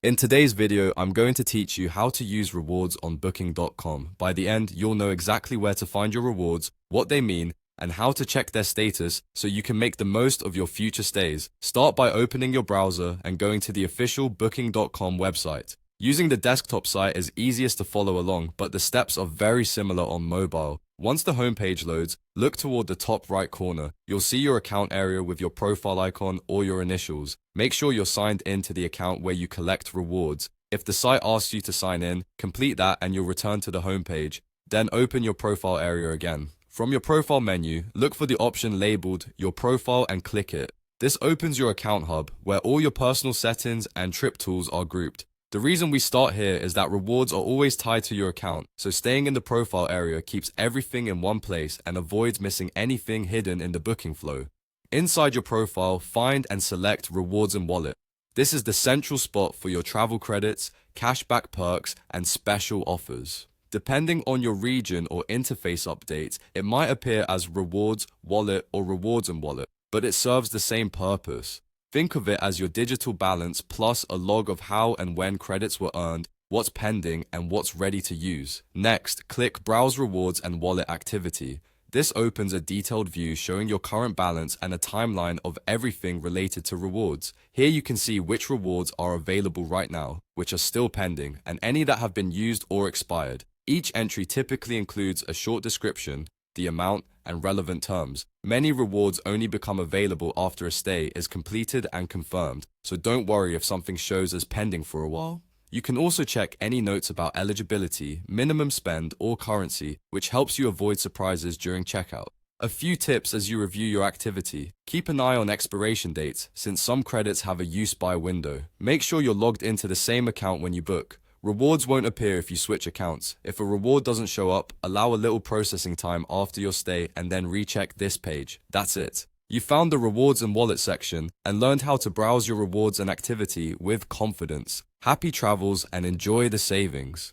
In today's video, I'm going to teach you how to use rewards on booking.com. By the end, you'll know exactly where to find your rewards, what they mean, and how to check their status so you can make the most of your future stays. Start by opening your browser and going to the official booking.com website. Using the desktop site is easiest to follow along, but the steps are very similar on mobile. Once the homepage loads, look toward the top right corner. You'll see your account area with your profile icon or your initials. Make sure you're signed in to the account where you collect rewards. If the site asks you to sign in, complete that and you'll return to the homepage. Then open your profile area again. From your profile menu, look for the option labeled Your Profile and click it. This opens your account hub, where all your personal settings and trip tools are grouped. The reason we start here is that rewards are always tied to your account, so staying in the profile area keeps everything in one place and avoids missing anything hidden in the booking flow. Inside your profile, find and select Rewards and Wallet. This is the central spot for your travel credits, cashback perks, and special offers. Depending on your region or interface updates, it might appear as Rewards, Wallet, or Rewards and Wallet, but it serves the same purpose. Think of it as your digital balance plus a log of how and when credits were earned, what's pending, and what's ready to use. Next, click Browse Rewards and Wallet Activity. This opens a detailed view showing your current balance and a timeline of everything related to rewards. Here you can see which rewards are available right now, which are still pending, and any that have been used or expired. Each entry typically includes a short description, the amount, and relevant terms. Many rewards only become available after a stay is completed and confirmed, so don't worry if something shows as pending for a while. You can also check any notes about eligibility, minimum spend, or currency, which helps you avoid surprises during checkout. A few tips as you review your activity. Keep an eye on expiration dates, since some credits have a use-by window. Make sure you're logged into the same account when you book. Rewards won't appear if you switch accounts. If a reward doesn't show up, allow a little processing time after your stay and then recheck this page. That's it. You found the Rewards and Wallet section and learned how to browse your rewards and activity with confidence. Happy travels and enjoy the savings.